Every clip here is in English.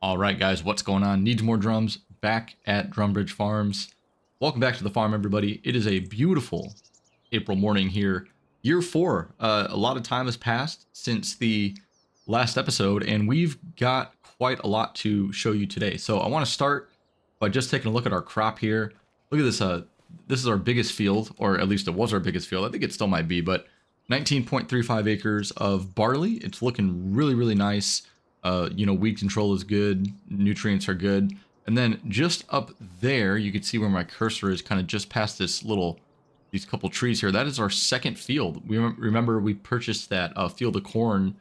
All right, guys, what's going on? Needs more drums back at Drumbridge Farms. Welcome back to the farm, everybody. It is a beautiful April morning here. Year 4. A lot of time has passed since the last episode, and we've got quite a lot to show you today. So I want to start by just taking a look at our crop here. Look at this. This is our biggest field, or at least it was our biggest field. I think it still might be, but 19.35 acres of barley. It's looking really, really nice. Weed control is good, nutrients are good. And then just up there, you can see where my cursor is, kind of just past these couple trees here. That is our second field. We remember we purchased that field of corn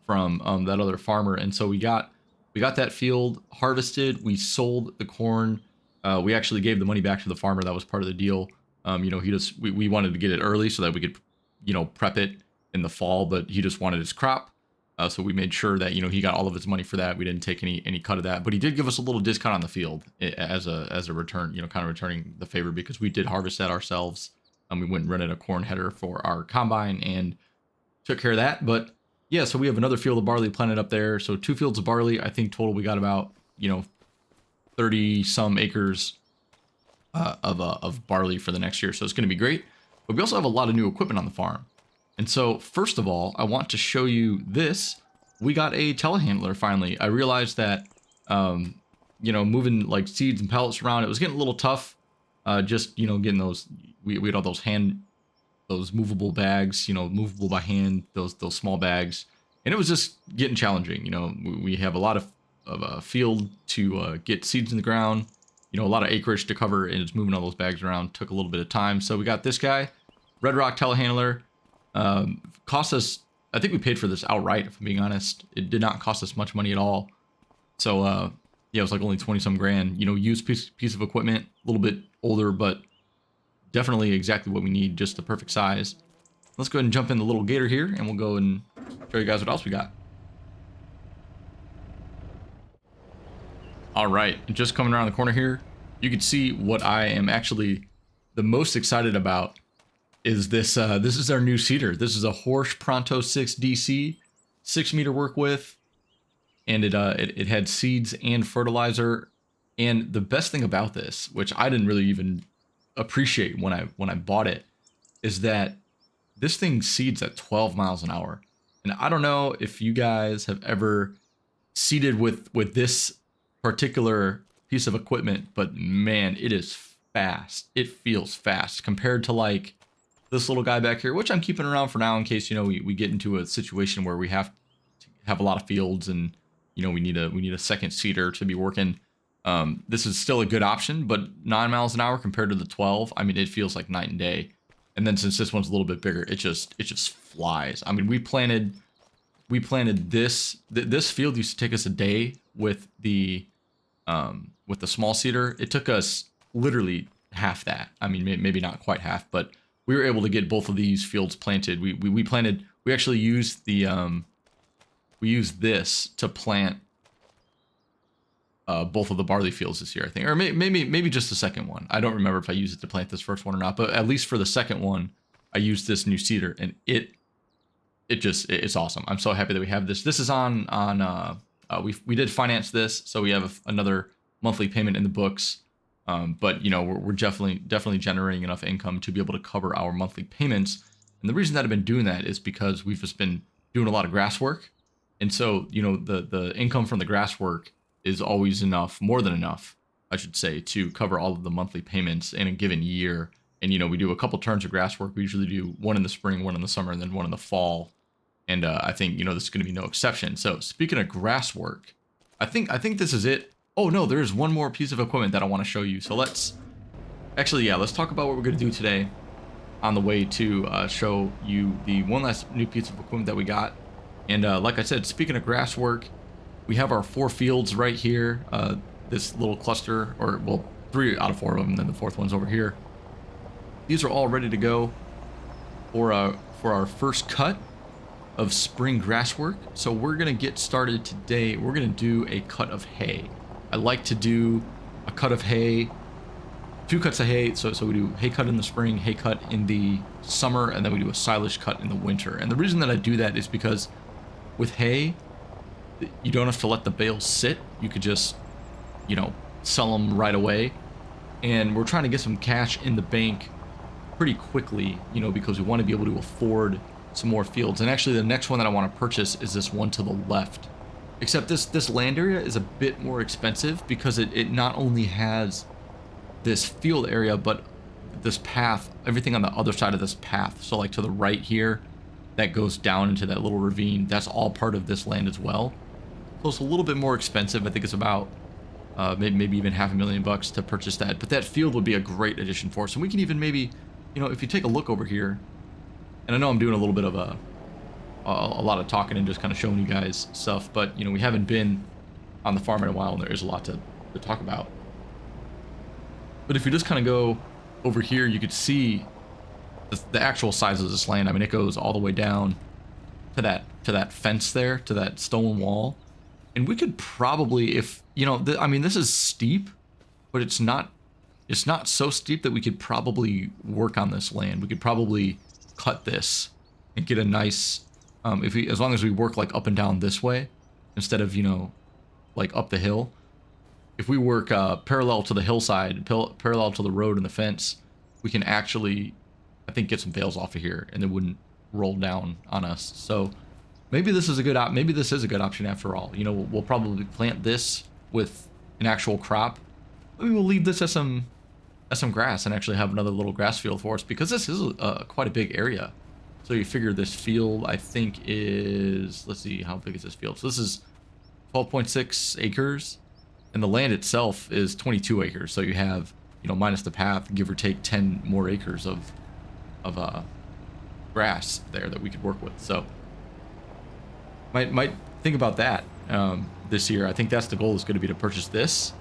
from that other farmer, and so we got that field harvested. We sold the corn. We actually gave the money back to the farmer. That was part of the deal. We wanted to get it early so that we could, prep it in the fall, but he just wanted his crop. So we made sure that, he got all of his money for that. We didn't take any cut of that, but he did give us a little discount on the field as a return, kind of returning the favor, because we did harvest that ourselves. We went and rented a corn header for our combine and took care of that. But yeah, so we have another field of barley planted up there. So 2 fields of barley. I think total we got about, 30 some acres of barley for the next year. So it's going to be great. But we also have a lot of new equipment on the farm. And so, first of all, I want to show you this. We got a telehandler finally. I realized that, moving like seeds and pellets around, it was getting a little tough. Getting those, we had all those movable bags, movable by hand, those small bags. And it was just getting challenging. We have a lot of field to get seeds in the ground, a lot of acreage to cover, and it's moving all those bags around. Took a little bit of time. So we got this guy, Red Rock telehandler. Cost us, I think we paid for this outright, if I'm being honest. It did not cost us much money at all. So, yeah, it was like only 20 some grand, used piece of equipment, a little bit older, but definitely exactly what we need, just the perfect size. Let's go ahead and jump in the little gator here, and we'll go and show you guys what else we got. All right, just coming around the corner here, you can see what I am actually the most excited about is this. This is our new seeder. This is a Horsch Pronto 6 DC, 6 meter work width, and it had seeds and fertilizer. And the best thing about this, which I didn't really even appreciate when I bought it, is that this thing seeds at 12 miles an hour. And I don't know if you guys have ever seeded with this particular piece of equipment, but man, it is fast. It feels fast compared to like this little guy back here, which I'm keeping around for now in case, we get into a situation where we have to have a lot of fields and, we need a second seeder to be working. This is still a good option, but 9 miles an hour compared to the 12, I mean, it feels like night and day. And then since this one's a little bit bigger, it just flies. I mean, we planted this field used to take us a day with the small seeder. It took us literally half that. I mean, maybe not quite half, but we were able to get both of these fields planted. We actually used we used this to plant both of the barley fields this year, I think, or maybe just the second one. I don't remember if I used it to plant this first one or not, but at least for the second one, I used this new seeder, and it's awesome. I'm so happy that we have this. This is on we did finance this, so we have another monthly payment in the books. But we're definitely generating enough income to be able to cover our monthly payments. And the reason that I've been doing that is because we've just been doing a lot of grass work. And so, the income from the grass work is always enough, more than enough, I should say, to cover all of the monthly payments in a given year. And, we do a couple turns of grass work. We usually do one in the spring, one in the summer, and then one in the fall. And I think, this is going to be no exception. So speaking of grass work, I think this is it. Oh no, there's one more piece of equipment that I want to show you. So let's talk about what we're going to do today on the way to show you the one last new piece of equipment that we got. And like I said, speaking of grass work, we have our 4 fields right here. This little cluster, or well, 3 out of 4 of them, and then the 4th one's over here. These are all ready to go for our first cut of spring grass work. So we're going to get started today. We're going to do a cut of hay. I like to do a cut of hay, 2 cuts of hay. So we do hay cut in the spring, hay cut in the summer, and then we do a silage cut in the winter. And the reason that I do that is because with hay, you don't have to let the bales sit. You could just, you know, sell them right away. And we're trying to get some cash in the bank pretty quickly, you know, because we want to be able to afford some more fields. And actually the next one that I want to purchase is this one to the left. Except this land area is a bit more expensive because it not only has this field area, but this path, everything on the other side of this path. So like to the right here, that goes down into that little ravine. That's all part of this land as well. So it's a little bit more expensive. I think it's about maybe even $500,000 to purchase that. But that field would be a great addition for us. And we can even maybe, you know, if you take a look over here, and I know I'm doing a little bit of a lot of talking and just kind of showing you guys stuff, but you know, we haven't been on the farm in a while and there is a lot to talk about. But if you just kind of go over here, you could see the actual size of this land. I mean, it goes all the way down to that fence there, to that stone wall. And we could probably, if, you know, I mean, this is steep, but it's not so steep that we could probably work on this land. We could probably cut this and get a nice, as long as we work like up and down this way, instead of, you know, like up the hill. If we work parallel to the hillside, parallel to the road and the fence, we can actually, I think, get some bales off of here and they wouldn't roll down on us. So maybe this is a good option after all. You know, we'll probably plant this with an actual crop. Maybe we'll leave this as some grass and actually have another little grass field for us, because this is quite a big area. So you figure this field, I think, is, let's see, how big is this field? So this is 12.6 acres, and the land itself is 22 acres. So you have, you know, minus the path, give or take 10 more acres of grass there that we could work with. So might think about that this year. I think that's the goal, is going to be to purchase this.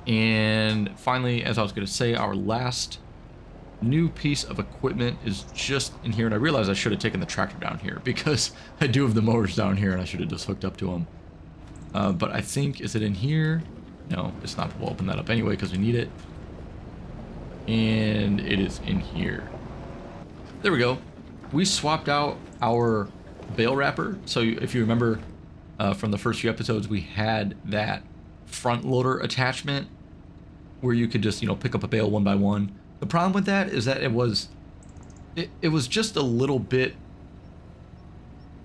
And finally, as I was going to say, our last new piece of equipment is just in here. And I realized I should have taken the tractor down here, because I do have the mowers down here and I should have just hooked up to them. But I think, is it in here? No, it's not. We'll open that up anyway because we need it. And it is in here. There we go. We swapped out our bale wrapper. So if you remember from the first few episodes, we had that front loader attachment where you could just, you know, pick up a bale one by one. The problem with that is that it was just a little bit,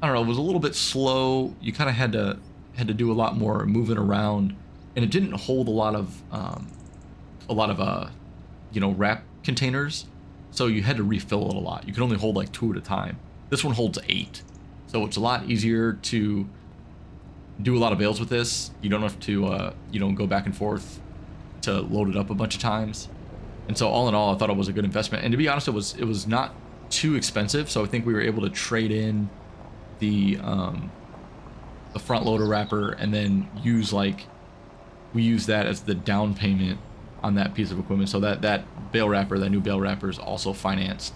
I don't know, it was a little bit slow. You kind of had to do a lot more moving around, and it didn't hold a lot of you know, wrap containers, so you had to refill it a lot. You could only hold like 2 at a time. This one holds 8, so it's a lot easier to do a lot of bales with this. You don't have to you know, go back and forth to load it up a bunch of times. And so all in all, I thought it was a good investment. And to be honest, it was not too expensive. So I think we were able to trade in the front loader wrapper and then we use that as the down payment on that piece of equipment. So that bale wrapper, that new bale wrapper, is also financed,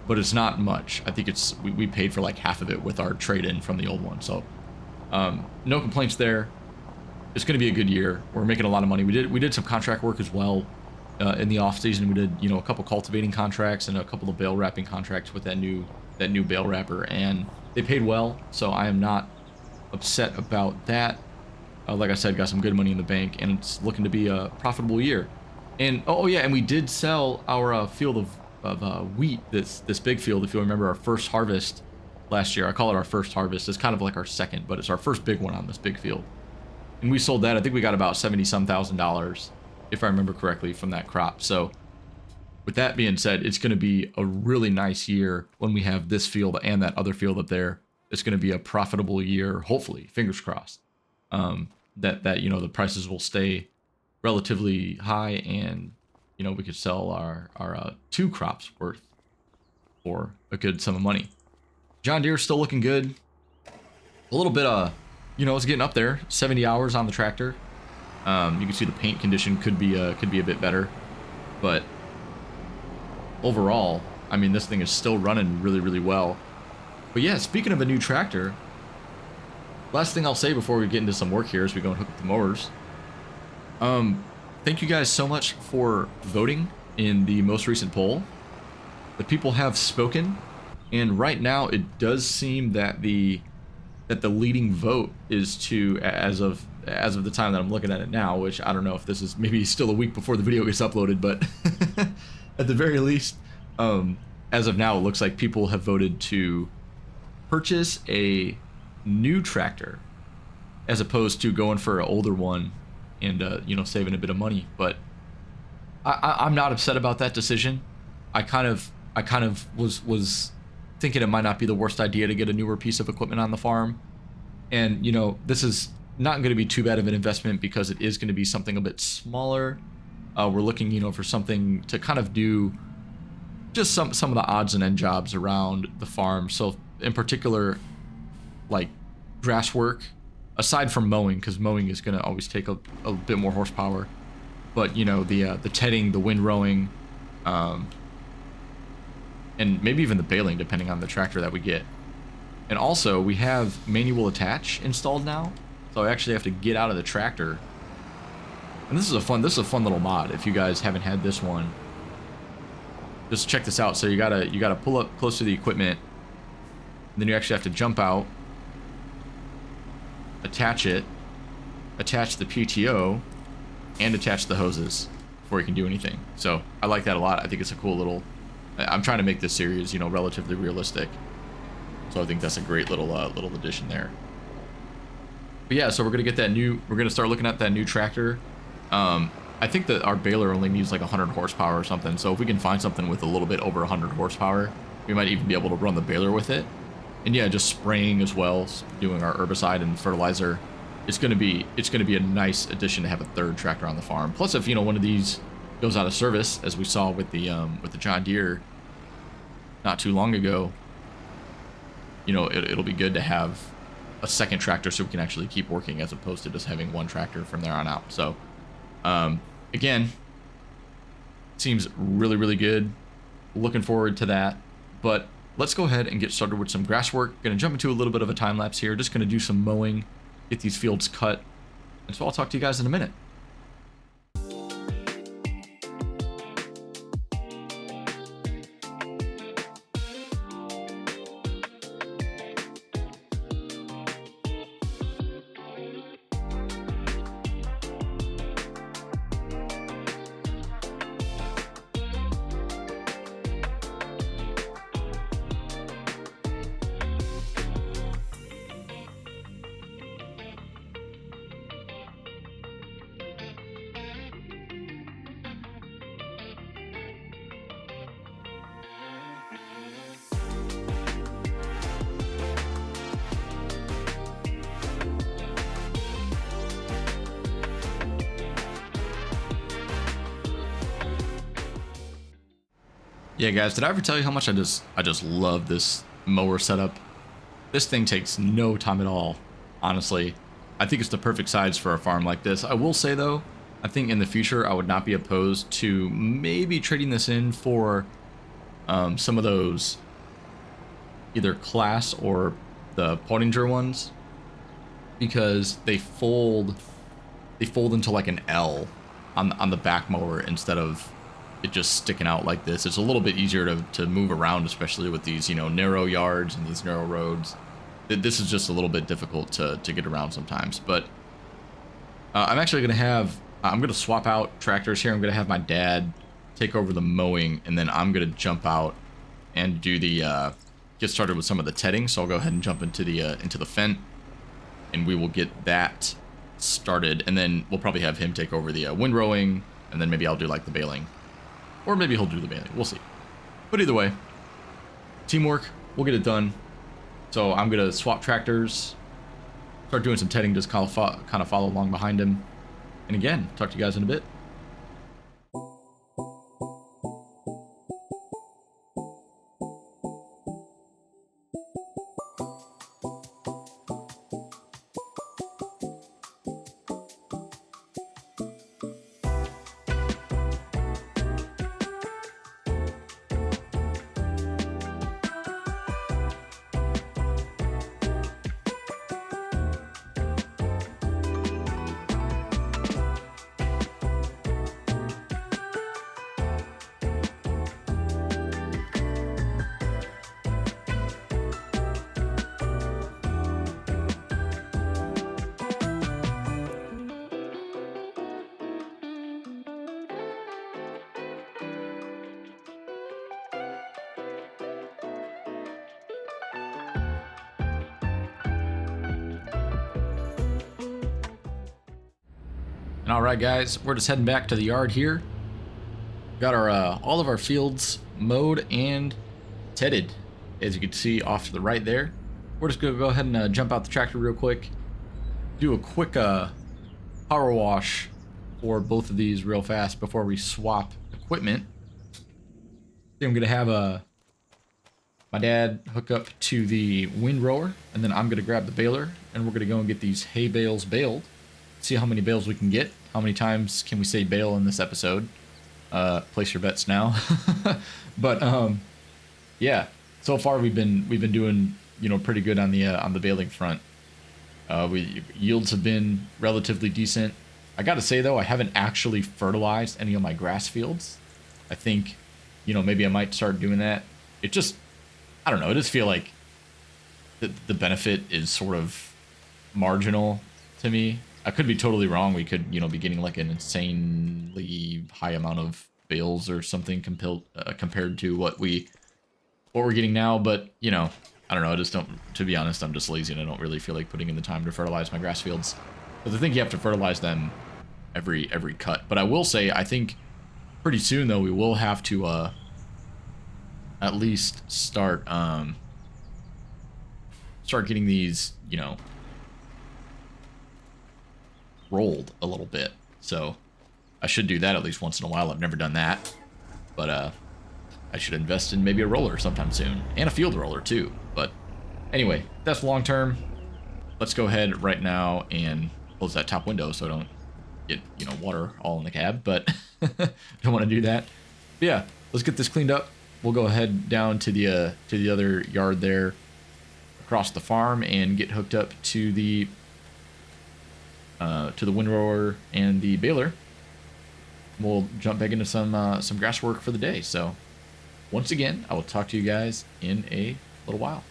but it's not much. I think we paid for like half of it with our trade-in from the old one. So no complaints there. It's going to be a good year. We're making a lot of money. We did some contract work as well in the off season. We did, you know, a couple cultivating contracts and a couple of bale wrapping contracts with that new bale wrapper, and they paid well. So I am not upset about that. Like I said, got some good money in the bank, and it's looking to be a profitable year. And oh yeah, and we did sell our field of wheat, this big field. If you remember our first harvest last year, I call it our first harvest. It's kind of like our second, but it's our first big one on this big field. And we sold that. I think we got about $70-some thousand, if I remember correctly, from that crop. So with that being said, it's going to be a really nice year when we have this field and that other field up there. It's going to be a profitable year, hopefully, fingers crossed. That you know, the prices will stay relatively high, and you know, we could sell our 2 crops worth for a good sum of money. John Deere's still looking good. A little bit you know, it's getting up there. 70 hours on the tractor. You can see the paint condition could be a bit better, but overall, I mean, this thing is still running really, really well. But yeah, speaking of a new tractor, last thing I'll say before we get into some work here as we go and hook up the mowers. Thank you guys so much for voting in the most recent poll. The people have spoken, and right now it does seem that the that the leading vote is to, as of the time that I'm looking at it now, which I don't know if this is maybe still a week before the video gets uploaded, but at the very least, as of now, it looks like people have voted to purchase a new tractor as opposed to going for an older one and you know, saving a bit of money. But I'm not upset about that decision. I kind of was thinking it might not be the worst idea to get a newer piece of equipment on the farm. And you know, this is not going to be too bad of an investment because it is going to be something a bit smaller. We're looking, you know, for something to kind of do just some of the odds and end jobs around the farm. So in particular, like grass work, aside from mowing, because mowing is going to always take a bit more horsepower. But you know, the tedding, the windrowing, and maybe even the baling, depending on the tractor that we get. And also, we have manual attach installed now, so I actually have to get out of the tractor. And this is a fun little mod. If you guys haven't had this one, just check this out. So you gotta pull up close to the equipment, and then you actually have to jump out, attach it, attach the PTO, and attach the hoses before you can do anything. So I like that a lot. I think it's a cool little. I'm trying to make this series, you know, relatively realistic. So I think that's a great little little addition there. But yeah, so we're gonna get that new. We're gonna start looking at that new tractor. I think that our baler only needs like 100 horsepower or something. So if we can find something with a little bit over 100 horsepower, we might even be able to run the baler with it. And yeah, just spraying as well, doing our herbicide and fertilizer. It's gonna be a nice addition to have a third tractor on the farm. Plus, if you know one of these goes out of service, as we saw with the John Deere not too long ago, you know, it'll be good to have a second tractor so we can actually keep working as opposed to just having one tractor from there on out. So again, seems really, really good. Looking forward to that. But let's go ahead and get started with some grass work. Gonna jump into a little bit of a time lapse here. Just gonna do some mowing, get these fields cut. And so I'll talk to you guys in a minute. Yeah, guys, did I ever tell you how much I just love this mower setup? This thing takes no time at all, honestly. I think it's the perfect size for a farm like this. I will say, though, I think in the future I would not be opposed to maybe trading this in for some of those either claas or the Pottinger ones, because they fold into like an L on the back mower instead of it just sticking out like this. It's a little bit easier to move around, especially with these, you know, narrow yards and these narrow roads. This is just a little bit difficult to get around sometimes. But I'm actually going to have, I'm going to swap out tractors here. I'm going to have my dad take over the mowing, and then I'm going to jump out and do the, get started with some of the tedding. So I'll go ahead and jump into the fent, and we will get that started. And then we'll probably have him take over the windrowing, and then maybe I'll do like the baling. Or maybe he'll do the baling. We'll see. But either way, teamwork, we'll get it done. So I'm going to swap tractors, start doing some tedding, just kind of follow along behind him. And again, talk to you guys in a bit. All right, guys, we're just heading back to the yard here. Got our all of our fields mowed and tedded, as you can see off to the right there. We're just gonna go ahead and jump out the tractor real quick, do a quick power wash for both of these real fast before we swap equipment. I'm gonna have my dad hook up to the windrower, and then I'm gonna grab the baler, and we're gonna go and get these hay bales baled. See how many bales we can get. How many times can we say bale in this episode? Place your bets now. But yeah, so far we've been doing, you know, pretty good on the baling front. Yields have been relatively decent. I gotta say though, I haven't actually fertilized any of my grass fields. I think, you know, maybe I might start doing that. It just, I don't know, I just feel like the benefit is sort of marginal to me. I could be totally wrong. We could, you know, be getting like an insanely high amount of bales or something compared to what we're getting now. But, you know, I don't know. I just don't, to be honest, I'm just lazy and I don't really feel like putting in the time to fertilize my grass fields. Because I think you have to fertilize them every cut. But I will say, I think pretty soon though, we will have to at least start getting these, you know, rolled a little bit. So I should do that at least once in a while. I've never done that, but I should invest in maybe a roller sometime soon, and a field roller too. But anyway, that's long term. Let's go ahead right now and close that top window so I don't get, you know, water all in the cab, but don't want to do that. But yeah, let's get this cleaned up. We'll go ahead down to the other yard there across the farm and get hooked up to the windrower and the baler. We'll jump back into some grass work for the day. So once again, I will talk to you guys in a little while.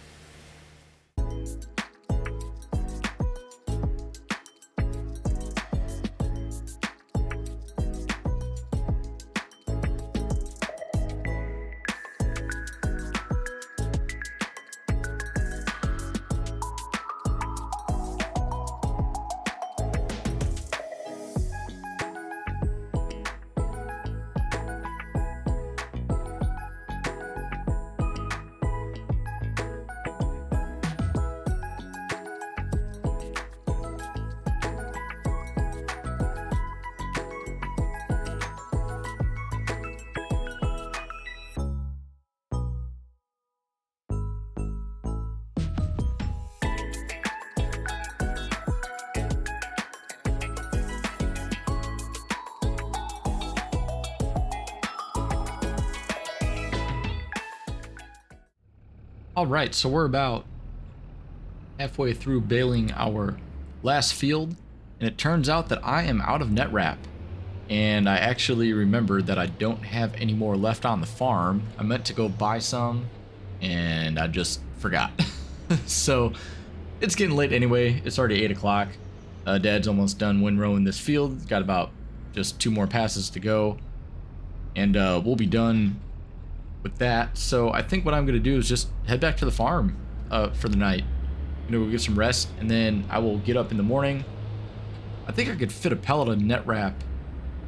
All right, so we're about halfway through baling our last field, and it turns out that I am out of net wrap. And I actually remembered that I don't have any more left on the farm. I meant to go buy some, and I just forgot. So it's getting late anyway. It's already 8 o'clock. Dad's almost done windrowing this field. Got about just 2 more passes to go, and we'll be done with that. So I think what I'm going to do is just head back to the farm for the night. You know, we'll get some rest, and then I will get up in the morning. I think I could fit a pallet of net wrap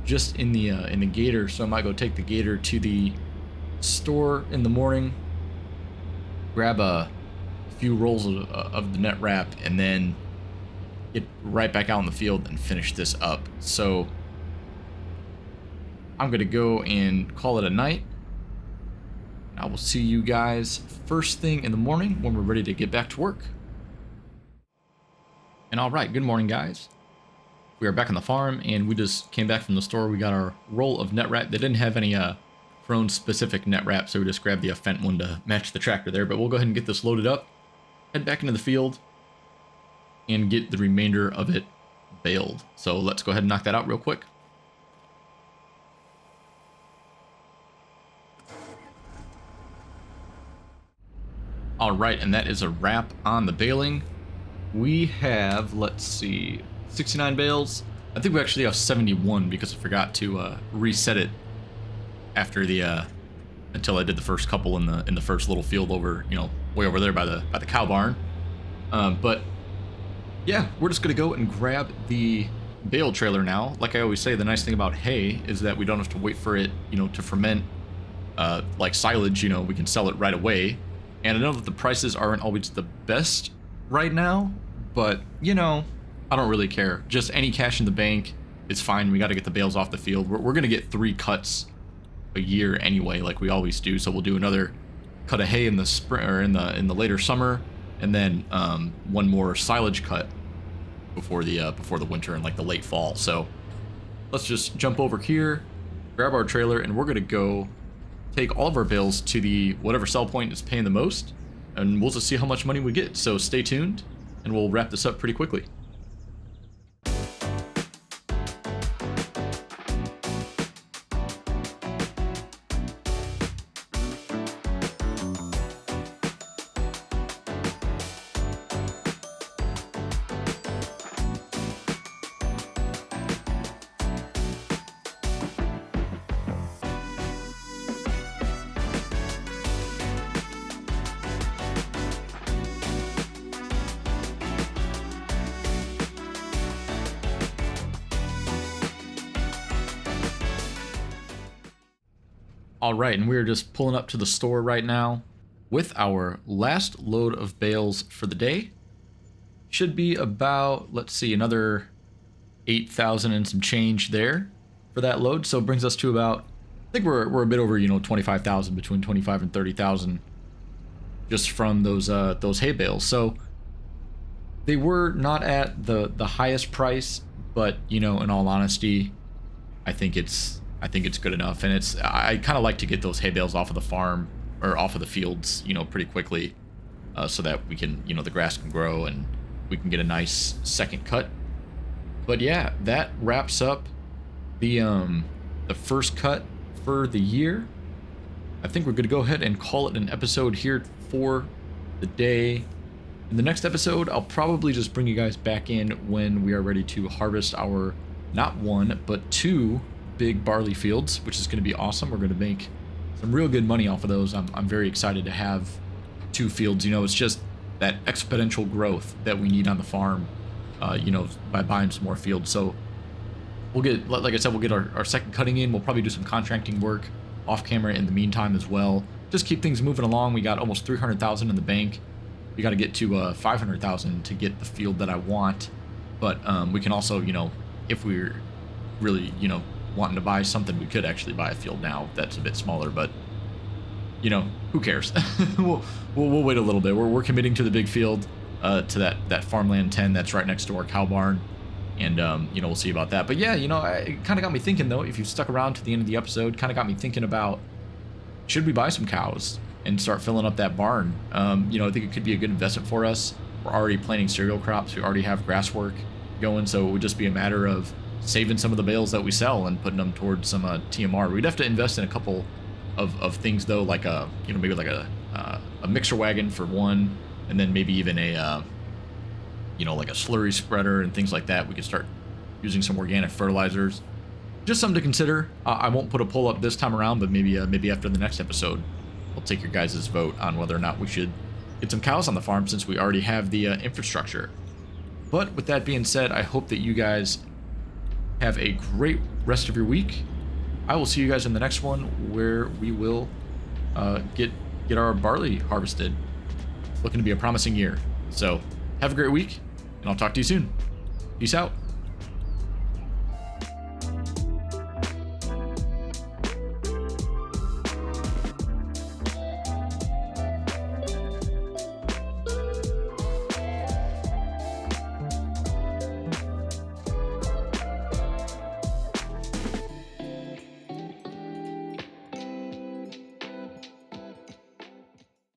just in the gator, so I might go take the gator to the store in the morning, grab a few rolls of the net wrap, and then get right back out in the field and finish this up. So I'm going to go and call it a night. I will see you guys first thing in the morning when we're ready to get back to work. And all right, good morning, guys. We are back on the farm, and we just came back from the store. We got our roll of net wrap. They didn't have any prone specific net wrap, so we just grabbed the Fent one to match the tractor there. But we'll go ahead and get this loaded up, head back into the field, and get the remainder of it baled. So let's go ahead and knock that out real quick. All right, and that is a wrap on the baling. We have, let's see, 69 bales. I think we actually have 71 because I forgot to reset it after the until I did the first couple in the first little field over, you know, way over there by the cow barn. But yeah, we're just gonna go and grab the bale trailer now. Like I always say, the nice thing about hay is that we don't have to wait for it, you know, to ferment. Like silage, you know, we can sell it right away. And I know that the prices aren't always the best right now, but, you know, I don't really care. Just any cash in the bank, it's fine. We got to get the bales off the field. We're going to get 3 cuts a year anyway, like we always do. So we'll do another cut of hay in the spring, or in the later summer, and then one more silage cut before the winter and like the late fall. So let's just jump over here, grab our trailer, and we're gonna go take all of our bales to the whatever sell point is paying the most, and we'll just see how much money we get. So stay tuned, and we'll wrap this up pretty quickly. All right, and we're just pulling up to the store right now with our last load of bales for the day. Should be about, let's see, another 8,000 and some change there for that load. So it brings us to about, I think we're a bit over, you know, 25,000, between 25 and 30,000 just from those hay bales. So they were not at the highest price, but, you know, in all honesty, I think it's good enough. And I kind of like to get those hay bales off of the farm, or off of the fields, you know, pretty quickly, so that we can, you know, the grass can grow and we can get a nice second cut. But yeah, that wraps up the first cut for the year. I think we're going to go ahead and call it an episode here for the day. In the next episode, I'll probably just bring you guys back in when we are ready to harvest our not 1 but 2 big barley fields, which is going to be awesome. We're going to make some real good money off of those. I'm very excited to have 2 fields. You know, it's just that exponential growth that we need on the farm, you know, by buying some more fields. So we'll get, like I said, we'll get our second cutting in. We'll probably do some contracting work off camera in the meantime as well. Just keep things moving along. We got almost 300,000 in the bank. We got to get to 500,000 to get the field that I want. But we can also, you know, if we're really, you know, wanting to buy something, we could actually buy a field now that's a bit smaller, but you know, who cares? we'll wait a little bit. We're committing to the big field, to that farmland 10 that's right next to our cow barn, and you know, we'll see about that. But yeah, you know, it kind of got me thinking though. If you stuck around to the end of the episode, kind of got me thinking about, should we buy some cows and start filling up that barn? You know, I think it could be a good investment for us. We're already planting cereal crops. We already have grass work going, so it would just be a matter of saving some of the bales that we sell and putting them towards some TMR. We'd have to invest in a couple of things though, like you know, maybe like a mixer wagon for one, and then maybe even a you know, like a slurry spreader and things like that. We could start using some organic fertilizers. Just something to consider. I won't put a poll up this time around, but maybe after the next episode, I'll take your guys' vote on whether or not we should get some cows on the farm, since we already have the infrastructure. But with that being said, I hope that you guys have a great rest of your week. I will see you guys in the next one, where we will get our barley harvested. Looking to be a promising year. So have a great week, and I'll talk to you soon. Peace out.